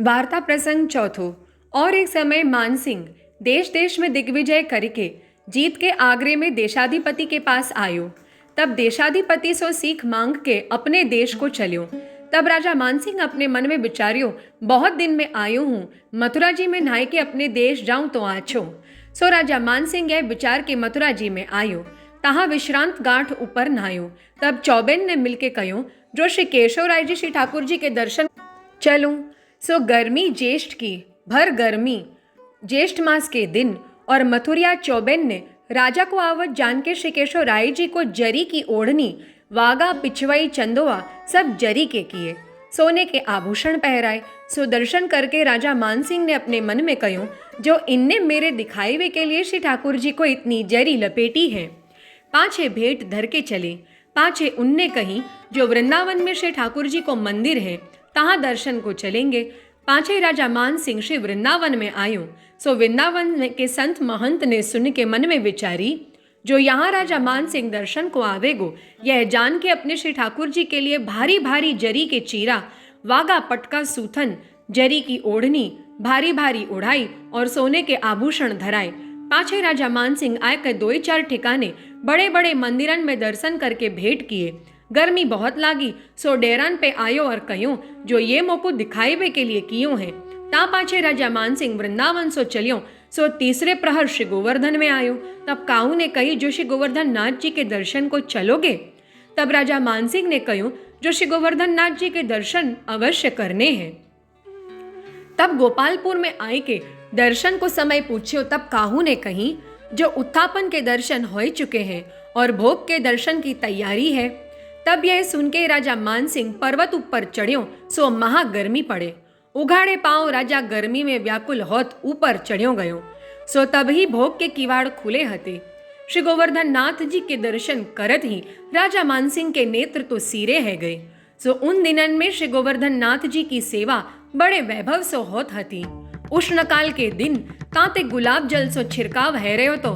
वार्ता प्रसंग चौथो। और एक समय मानसिंह देश देश में दिग्विजय करके जीत के आगरे में देशाधिपति के पास आयो। तब देशाधिपति सो सीख मांग के अपने देश को चल्यो। तब राजा मानसिंह अपने मन में विचार्यो, बहुत दिन में आयो हूँ, मथुरा जी में नहाय के अपने देश जाऊं तो आछो। सो राजा मानसिंह यह विचार के मथुरा जी में आयो, तहाँ विश्रांत गांठ ऊपर नहायो। तब चौबेन ने मिलके कहो, जो श्री केशव राय जी श्री ठाकुर जी के दर्शन चलूं। सो गर्मी ज्येष्ठ की भर गर्मी ज्येष्ठ मास के दिन और मथुरिया चौबेन ने राजा को आवत जान के श्री केशव राय जी को जरी की ओढ़नी, वागा, पिछवाई, चंदोआ सब जरी के किए, सोने के आभूषण पहराए। सो दर्शन करके राजा मानसिंह ने अपने मन में कहो, जो इनने मेरे दिखावे के लिए श्री ठाकुर जी को इतनी जरी लपेटी है। पाछे भेंट धर के चले। पाछे उनने कही, जो वृंदावन में श्री ठाकुर जी को मंदिर है, तहाँ दर्शन को चलेंगे। पाछे राजा मानसिंह श्री वृंदावन में आयो। सो वृंदावन के संत महंत ने सुन के मन में विचारी, जो यहाँ राजा मानसिंह दर्शन को आवेगो, यह जान के अपने श्री ठाकुर जी के लिए भारी भारी जरी के चीरा, वागा, पटका, सूथन, जरी की ओढ़नी भारी भारी उड़ाई और सोने के आभूषण धराए। पाछे राजा मानसिंह आए के 2-4 ठिकाने बड़े बड़े मंदिरन में दर्शन करके भेंट किए। गर्मी बहुत लागी, सो डेरान पे आयो और कहो, जो ये मोको दिखावे के लिए कियो है। ता पाछे राजा मानसिंह वृंदावन सो चलियो। सो तीसरे प्रहर श्री गोवर्धन में आयो। तब काऊ ने कही, जो श्री गोवर्धन नाथ जी के दर्शन को चलोगे। तब राजा मानसिंह ने कहो, जो श्री गोवर्धन नाथ जी के दर्शन अवश्य करने हैं। तब गोपालपुर में आए के दर्शन को समय पूछियो। तब काहू ने कही, जो उत्थापन के दर्शन हो चुके हैं और भोग के दर्शन की तैयारी है। तब यह सुन के राजा मानसिंह पर्वत ऊपर चढ़्यो। सो महा गर्मी पड़े। उघाड़े पांव राजा गर्मी में व्याकुल होत ऊपर चढ़्यो गयो। सो तभी भोग के किवाड़ खुले हते। श्री गोवर्धन नाथ जी के दर्शन करत ही राजा मानसिंह के नेत्र तो सीरे है गए। सो उन दिनन में श्री गोवर्धन नाथ जी की सेवा बड़े वैभव सो होत हती। उष्ण काल के दिन ताते गुलाब जल सो छिड़काव है रहे हो, तो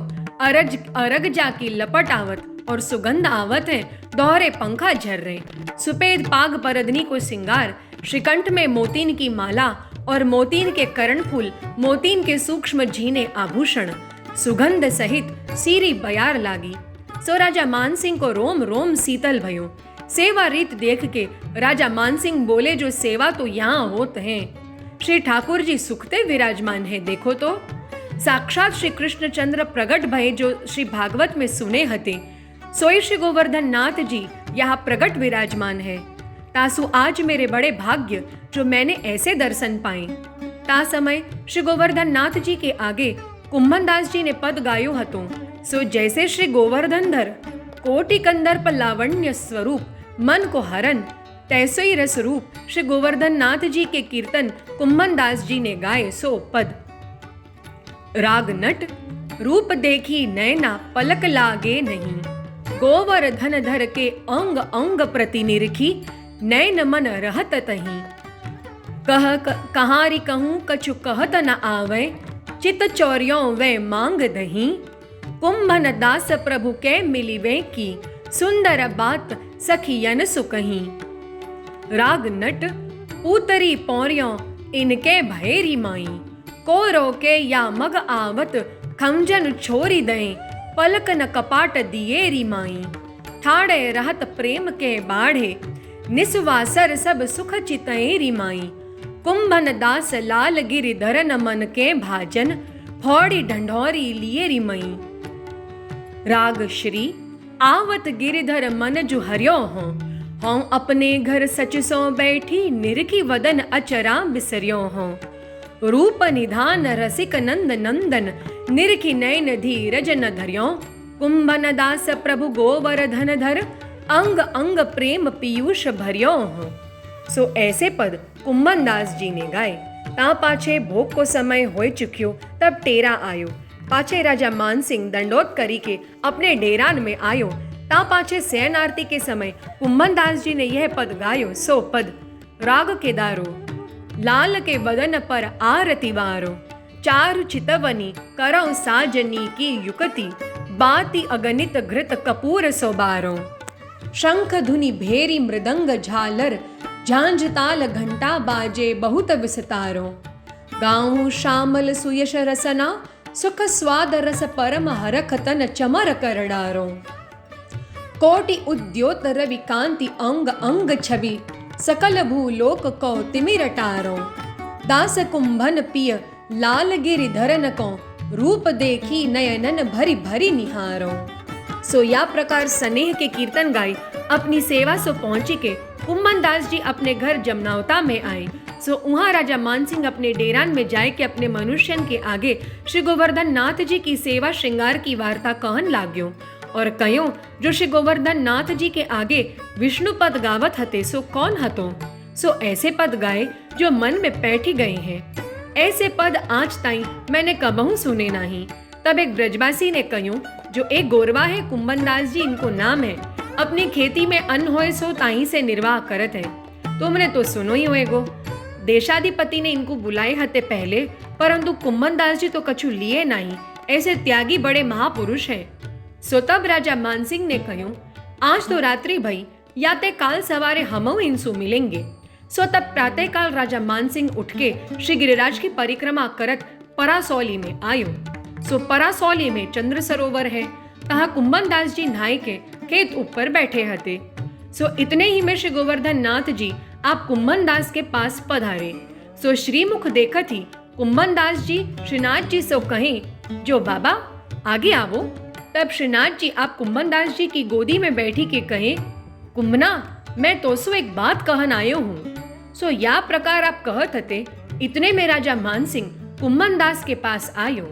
अरग जा की लपट आवत और सुगंध आवत है, दोहरे पंखा झर रहे। सुपेद पाग परदनी को सिंगार, श्रीकंठ में मोतीन की माला और मोतीन के करण फूल, मोतीन के सूक्ष्म झीने आभूषण, सुगंध सहित सीरी बयार लागी। सो राजा मानसिंह को रोम रोम शीतल भयो। सेवा रीत देख के राजा मानसिंह बोले, जो सेवा तो यहाँ होत है, श्री ठाकुर जी सुखते विराजमान है। देखो तो साक्षात श्री कृष्णचंद्र प्रगट भये, जो श्री भागवत में सुने हते, सोई श्री गोवर्धन नाथ जी यहाँ प्रगट विराजमान है। तासु आज मेरे बड़े भाग्य, जो मैंने ऐसे दर्शन पाए। ता समय श्री गोवर्धन नाथ जी के आगे कुंभनदास जी ने पद गायो हतो। सो जैसे श्री गोवर्धनधर कोटि कंदर्प लावण्य स्वरूप, मन को हरन, तैसो ही रस रूप श्री गोवर्धन नाथ जी के कीर्तन कुंभनदास जी ने गाए। सो पद। राग नट रूप देखी नैना पलक लागे नहीं, गोवर्धन धर के अंग अंग प्रति निरखी, नैन मन रहत तहीं। कहारी कहूँ कछु कहत न आवे, चित चौर्यों वे मांग दही। कुंभन दास प्रभु के मिलिवे की, सुंदर बात सखियन सुकही। राग नट पूतरी पौरियों इनके भैरी माई, को रोके या मग आवत खमजन छोरी दई, पलक न कपाट दिए री माई। ठाड़े रहत प्रेम के बाढ़े, निस्वासर सब सुख चितए री माई। कुंभन दास लाल गिरिधर न मन के भाजन, फौड़ी ढंढोरी लिए री मई। राग श्री आवत गिरिधर मन जु हरियो हों, अपने घर सच सो बैठी, निरखी वदन अचरा बिसरियो हों। रूप निधान रसिक नंद नंदन, निरखी नयन धीरज न धरियो। कुंभन दास प्रभु गोवर्धन धर, अंग अंग प्रेम पीयूष भरियो हो। सो ऐसे पद कुंभन दास जी ने गाए। ता पाछे भोग को समय हो चुक्यो। तब टेरा आयो। पाछे राजा मानसिंह दंडोत करी के अपने डेरान में आयो। ता पाछे सैन आरती के समय कुंभन दास जी ने यह पद गायो। सो पद। राग केदारो लाल के बदन पर आरती वारो, चारु चितवनी करौ साजनी की युक्ति, बाती अगणित घृत कपूर सोबारो। शंख धुनि भेरी मृदंग झालर, झांझ ताल घंटा बाजे बहुत विस्तारो, गाऊं श्यामल सुयश रसना, सुख स्वाद रस परम हरख तन चमर करडारो। कोटि उद्योत रवि कांति अंग अंग छवि, सकल भूलोक को तिमिर टारो। दास कुंभन पिय लाल गिरिधरन को, रूप देखी नयनन भरी भरी निहारो। सो या प्रकार स्नेह के कीर्तन गाई अपनी सेवा सो पहुंची के कुम्भन दास जी अपने घर जमनावता में आए। सो वहाँ राजा मानसिंह अपने डेरान में जाए के अपने मनुष्यन के आगे श्री गोवर्धन नाथ जी की सेवा श्रृंगार की वार्ता कहन लाग्यो और कहो जो श्री गोवर्धन नाथ जी के आगे विष्णु पद गावत हते सो कौन हतो। सो ऐसे पद गाए जो मन में बैठी गए हैं, ऐसे पद आज ताई मैंने कबहू सुने नहीं। तब एक ब्रजवासी ने कहो जो एक गोरवा है कुम्भन दास जी इनको नाम है, अपनी खेती में अन्न होए सो ताही से निर्वाह करत है। तुमने तो सुनो ही होएगो। देशाधिपति ने इनको बुलाए हते पहले, परंतु कुम्भन दास जी तो कछु लिए नहीं, ऐसे त्यागी बड़े महापुरुष है। सो तब राजा मानसिंह ने कहो आज तो रात्रि भई, या ते काल सवारे हमऊ इनसु मिलेंगे। सो तब प्रातः काल राजा मानसिंह उठ के श्री गिरिराज की परिक्रमा करत परासौली में आयो। सो परासौली में चंद्र सरोवर है, तहाँ कुम्भन दास जी नहाय के खेत ऊपर बैठे हते। सो इतने ही में श्री गोवर्धन नाथ जी आप कुम्भन दास के पास पधारे। सो श्रीमुख देखत ही कुम्भन दास जी श्रीनाथ जी सो कहें जो बाबा आगे आवो। तब श्रीनाथ जी आप कुम्भन दास जी की गोदी में बैठी के कहें कुम्भना मैं तो सो एक बात कहन आयो हूँ। सो या प्रकार आप कहत हते, इतने में राजा मानसिंह कुम्भन दास के पास आयो।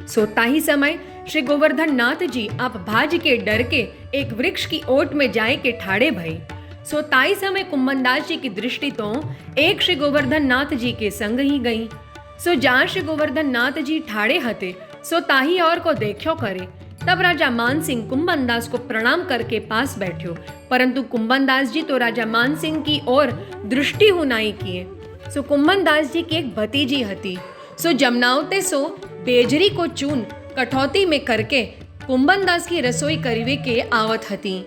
सो ताही समय श्री गोवर्धन नाथ जी आप भाज के डर के एक वृक्ष की ओट में जाए के ठाड़े भई। सो ताई समय कुम्भन दास जी की दृष्टि तो एक श्री गोवर्धन नाथ जी के संग ही गई। सो जहाँ श्री गोवर्धन नाथ जी ठाड़े हते सो ताही और को देखो करे। तब राजा मानसिंह कुम्भन दास को प्रणाम करके पास बैठो, परंतु कुम्भन दास जी तो राजा मानसिंह की ओर दृष्टि हुनाई किए। सो कुम्भन दास जी की एक भतीजी हती, सो जमनावते सो बेजरी को चून कठौती में करके कुम्भन दास की रसोई करीवे के आवत हती।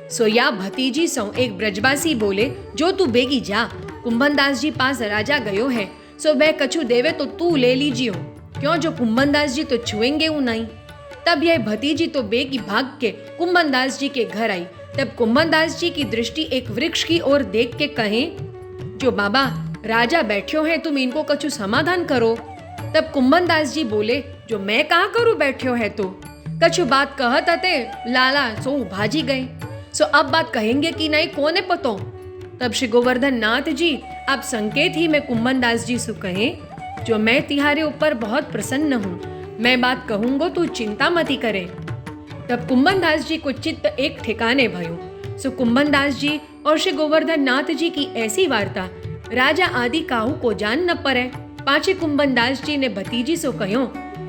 सो या भतीजी सो एक ब्रजवासी बोले जो तू बेगी जा, कुम्भन दास जी पास राजा गयो है, सो वह कछु देवे तो तू ले लीजियो, क्यों जो कुम्भन दास जी तो छुएंगे ऊ नहीं। तब यह भतीजी तो बेगी भाग के कुम्भन दास जी के घर आई। तब कुम्भन दास जी की दृष्टि एक वृक्ष की ओर देख के कहें जो बाबा राजा बैठ्यो है, तुम इनको कछु समाधान करो। तब कुम्भन दास जी बोले जो मैं कहाँ करूँ बैठ्यो है, तो कछु बात कहत हते लाला सो भाजी गए। सो अब बात कहेंगे कि नहीं कोने पतो। तब श्री गोवर्धन नाथ जी आप संकेत ही में कुम्भन दास जी से कहें जो मैं तिहारे ऊपर बहुत प्रसन्न हूँ, मैं बात कहूंगो तू चिंता मती करे। तब कुम्भन दास जी को चित्त एक ठिकाने भयो। सो कुम्भन दास जी और श्री गोवर्धन नाथ जी की ऐसी वार्ता राजा आदि काहू को जान न पड़े। पाछे कुम्भन दास जी ने भतीजी सो कहो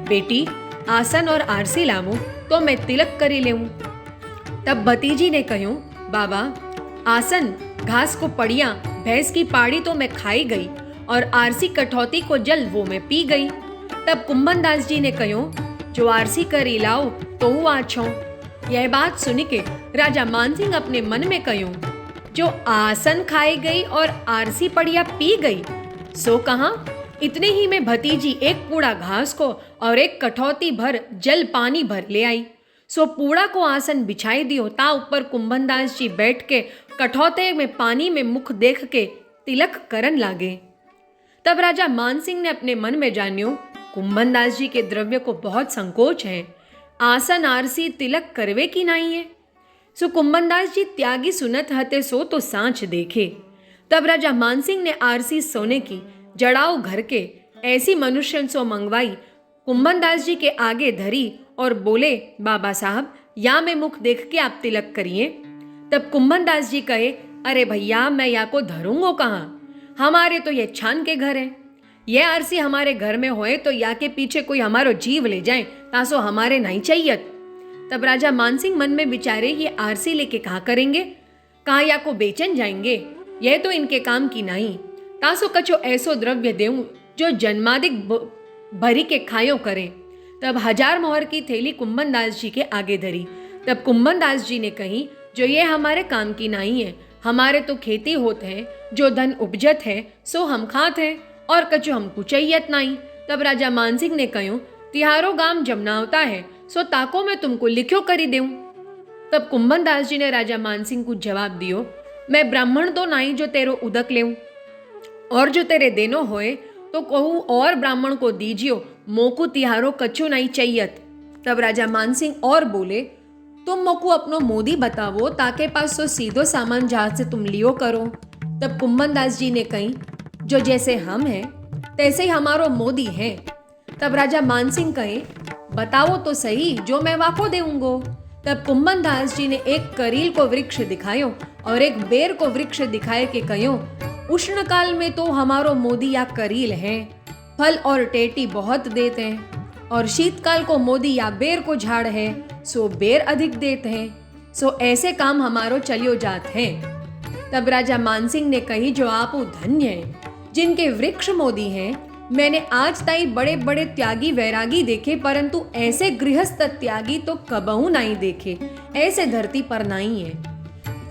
बेटी आसन और आरसी लावो तो मैं तिलक करी लेऊं। तब भतीजी ने कहो बाबा आसन घास को पड़िया भैंस की पाड़ी तो मैं खाई गई और आरसी कठौती को जल वो मैं पी गई। तब कुम्भन दास जी ने कहो जो आरसी करी लाओ तो वो आछो। यह बात सुन के राजा मानसिंह अपने मन में कहो जो आसन खाई गई और आरसी पड़िया पी गई सो कहाँ। इतने ही में भतीजी एक पूड़ा घास को और एक कठौती भर जल पानी भर ले आई। सो पूड़ा को आसन बिछाई दियो, ता ऊपर कुम्भन दास जी बैठ के कठौते में पानी में मुख देख के तिलक करन लागे। तब राजा मानसिंह ने अपने मन में जानियो कुम्भन दास जी के द्रव्य को बहुत संकोच है, आसन आरसी तिलक करवे की नहीं है। सो कुम्भन दास जी त्यागी सुनत हते सो तो सांच देखे। तब राजा मानसिंह ने आरसी सोने की जड़ाऊ घर के ऐसी मनुष्य सो मंगवाई, कुम्भन दास जी के आगे धरी और बोले बाबा साहब या में मुख देख के आप तिलक करिए। तब कुम्भन दास जी कहे अरे भैया मैं या को धरूंगो कहाँ, हमारे तो ये छान के घर है, ये आरसी हमारे घर में होए तो या के पीछे कोई हमारो जीव ले जाए तासो हमारे नहीं चाहिए। तब राजा मानसिंह मन में विचारे ये आरसी लेके कहाँ करेंगे, कहाँ या को बेचन जाएंगे, यह तो इनके काम की नहीं। तासो कछो ऐसो द्रव्य देऊं जो जन्मादिक भरी के खायो करे। तब 1000 मोहर की थैली कुम्भन दास जी के आगे धरी। तब कुम्भन दास जी ने कही जो ये हमारे काम की नहीं है, हमारे तो खेती होत है, जो धन उपजत है सो हम खात हैं और कछु हमको चाहियत नहीं। तब राजा मानसिंह ने कहो, तिहारो गाम जमनावता है सो ताको मैं तुमको लिख्यो करी देऊं। तब कुंभन दास जी ने राजा मानसिंह को जवाब दियो, मैं ब्राह्मण तो नहीं जो तेरो उदक लेऊं, और जो तेरे देनो होए तो कहूँ और ब्राह्मण को दीजियो, मोकू तिहारो कछु नहीं चाहियत। तब राजा मानसिंह और बोले, तुम मोकू अपनो मोदी बतावो, ताके पास सो सीधो सामान जहाज से तुम लियो करो। तब कुंभन दास जी ने कही, जो जैसे हम हैं तैसे ही हमारो मोदी है। तब राजा मानसिंह कहे, बताओ तो सही जो मैं वाको देऊंगो। तब कुंभन दास जी ने एक करील को वृक्ष दिखायो और एक बेर को वृक्ष दिखाए के कहो, उष्ण काल में तो हमारो मोदी या करील है, फल और टेटी बहुत देते हैं, और शीतकाल को मोदी या बेर को झाड़ है सो बेर अधिक देते हैं, सो ऐसे काम हमारो चलियो जात है। तब राजा मानसिंह ने कही, जो आप धन्य हैं जिनके वृक्ष मोदी हैं। मैंने आज ताई बड़े बड़े त्यागी वैरागी देखे, परंतु ऐसे गृहस्थ त्यागी तो कबहू नहीं देखे, ऐसे धरती पर नहीं है।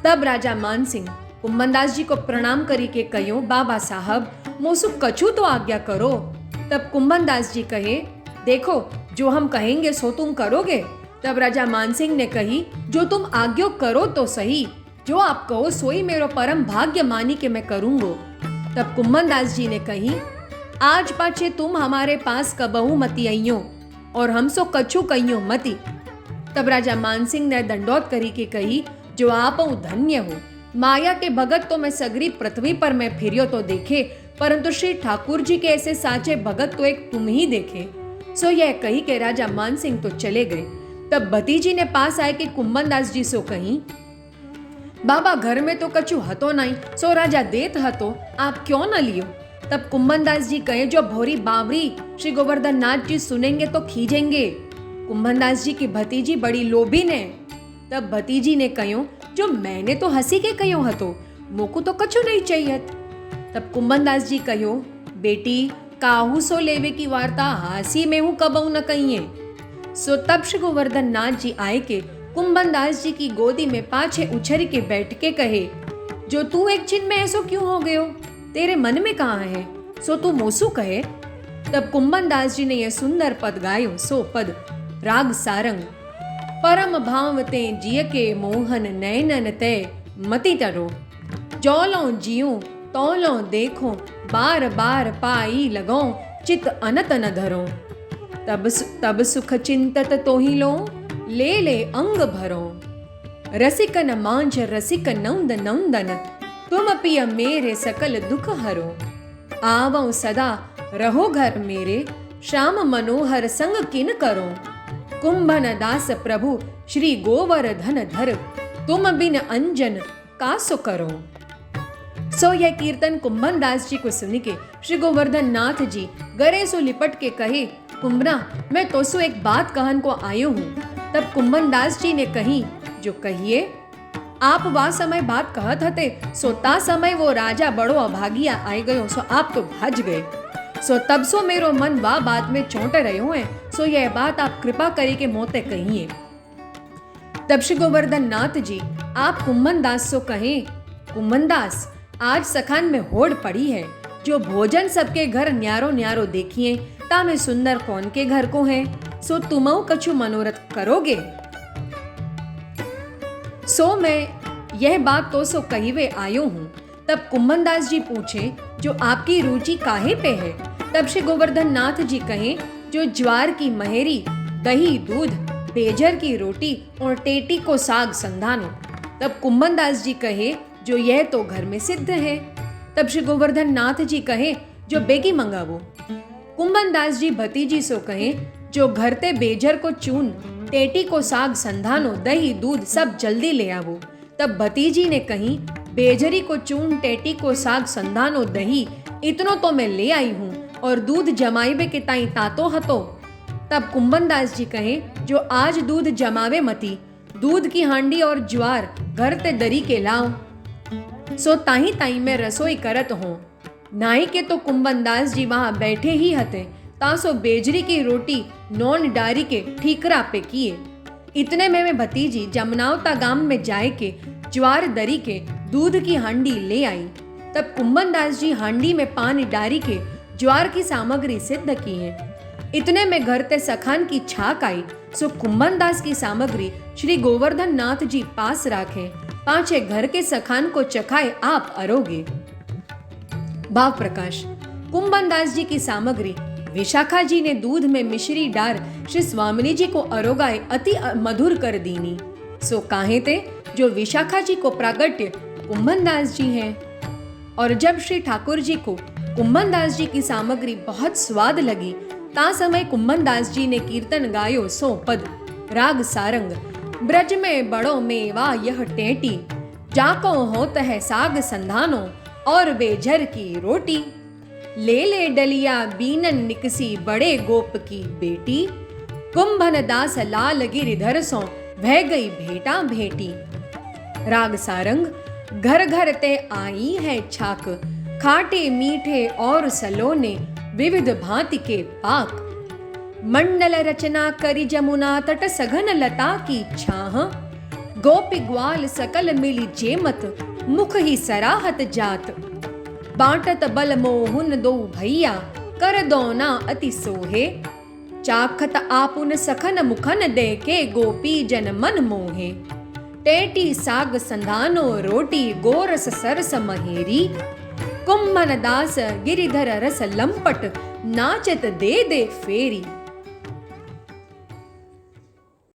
तब राजा मानसिंह कुंभन दास जी को प्रणाम करी के कहो, बाबा साहब मोसु कछु तो आज्ञा करो। तब कुंभन दास जी कहे, देखो जो हम कहेंगे सो तुम करोगे। तब राजा मानसिंह ने कही, जो तुम आज्ञा करो तो सही, जो आप कहो सोई मेरो परम भाग्य मानी के मैं करूंगो। तब कुंभन दास जी ने कही, आज पाछे तुम हमारे पास कबहू मती अइयो और हम सो कछु कहियो मती। तब राजा मानसिंह ने दंडौत करी के कही, जो आप धन्य हो, माया के भगत तो मैं सगरी पृथ्वी पर मैं फिरियो तो देखे, परंतु श्री ठाकुर जी के ऐसे साचे भगत तो एक तुम ही देखे। सो यह कही के राजा मानसिंह तो चले गए। तब भतीजी ने पास आए के कुंभन दास जी सो कही, बाबा घर में तो कछु हतो नहीं, सो राजा देत हतो, आप क्यों न लियो। तब कुंभन दास जी कहे, जो भोरी बावरी श्री गोवर्धन नाथ जी सुनेंगे तो खींचेंगे। कुंभन दास जी की भतीजी बड़ी लोभीन है। तब भतीजी ने कहो, जो मैंने तो हंसी के कहो हतो, मोकू तो कछु नहीं चाहिए। तब कुंभन दास जी कहो, बेटी काहू सो लेवे की वार्ता हासी में हूँ कबहू न कहिए। सो तब श्री गोवर्धन नाथ जी आए के कुंभन दास जी की गोदी में पाछे उछरी के बैठ के कहे, जो तू एक छिन में ऐसो क्यों हो गयो, तेरे मन में कहाँ है, सो तू मोसू कहे। तब कुंभन दास जी ने यह सुंदर पद गायो। सो पद राग सारंग, परम भाव ते जिय के मोहन नैनन ते मति तरो, जौलों जियो तौलों देखो, बार बार पाई लगो, चित अनत न धरो। तब सुख चिंतत तोहि लो, ले अंग भरो, रसिकन मांझ रसिक नौंद नौंदन, तुम पिय मेरे सकल दुख हरो। आवो सदा रहो घर मेरे, श्याम मनोहर संग किन करो। कुंभन दास प्रभु श्री गोवर्धन धर, तुम बिन अंजन कासो करो। सो यह कीर्तन कुंभन दास जी को सुन के श्री गोवर्धन नाथ जी गरे सो लिपट के कहे, कुंभना मैं तो सो एक बात कहन को आयो हूँ। तब कुंभन दास जी ने कही, जो कहिए। आप वह समय बात कहत हते, सो ता समय वो राजा बड़ो अभागिया आए गयो, सो आप तो भाज गए। सो तब सो मेरो मन वह बात में चोंट रहो है, सो यह बात आप कृपा करी के मोते कहिए। तब श्री गोवर्धन नाथ जी आप कुंभन दास सो कहे, कुंभन दास आज सखान में होड़ पड़ी है, जो भोजन सबके घर न्यारो न्यारो देखिए, ता में सुंदर कौन के घर को है, सो तुमऊ कछु मनोरथ करोगे। सो मैं यह बात तो सो कहिवे आयो हूँ। तब कुंभन दास जी पूछे, जो आपकी रुचि काहे पे है। तब श्री गोवर्धन नाथ जी कहे, जो ज्वार की महेरी, दही दूध, बेजर की रोटी और टेटी को साग संधानो। तब कुंभन दास जी कहे, जो यह तो घर में सिद्ध है। तब श्री गोवर्धन नाथ जी कहे, जो बेगी मंगावो। कुंभन दास जी भतीजी सो कहे, जो घर ते बेजर को चून, टेटी को साग संधानो, दही दूध सब जल्दी ले आवो। तब भतीजी ने कही, बेजरी को चून, टेटी को साग संधानो, दही इतनो तो मैं ले आई हूँ, और दूध जमाइबे के ताई तातो हतो। तब कुंभन दास जी कहे, जो आज दूध जमावे मती, दूध की हांडी और ज्वार घर ते दरी के लाओ। सो ताही ताई मैं रसोई करत हूँ। नाई के तो कुंभन दास जी वहां बैठे ही हते, तासो बेजरी की रोटी नॉन डारी के ठीकरा पे किए। इतने में मैं भतीजी जमनावता गांव में जाए के ज्वार दरी के दूध की हांडी ले आई। तब कुंभन दास जी हांडी में पानी डारी के ज्वार की सामग्री सिद्ध की है। इतने में घर ते सखान की छाक आई, सो कुंभन दास की सामग्री श्री गोवर्धन नाथ जी पास राखे। पांचे घर के सखान को चखाए आप अरोगे। भाव प्रकाश। कुंभन दास जी की सामग्री विशाखा जी ने दूध में मिश्री डार श्री स्वामिनी जी को अरोगाए अति मधुर कर दीनी। सो काहे ते जो विशाखा जी को प्रागट्य कुंभन दास जी हैं। और जब श्री ठाकुर जी को कुंभन दास जी की सामग्री बहुत स्वाद लगी, ता समय कुंभन दास जी ने कीर्तन गायो सो पद। राग सारंग। ब्रज में बड़ो मेवा यह टेटी, जाको होत है साग संधानो और बेझर की रोटी। ले ले डलिया बीनन निकसी बड़े गोप की बेटी, कुंभन दास लाल गिरिधर सो भय गई भेटा भेटी। राग सारंग। घर घर ते आई है छाक, खाटे मीठे और सलोने विविध भांति के पाक। मंडल रचना करी जमुना तट सघन लता की छाह, गोपी ग्वाल सकल मिली जेमत मुख ही सराहत जात। बाटत बल मोहुन दो भैया कर दो ना अति सोहे, चाखत आपुन सखन मुखन दे के गोपी जन मन मोहे। टेटी साग संधानो रोटी गोरस सरस महेरी, कुंभन दास गिरिधर रस लंपट नाचत दे दे फेरी।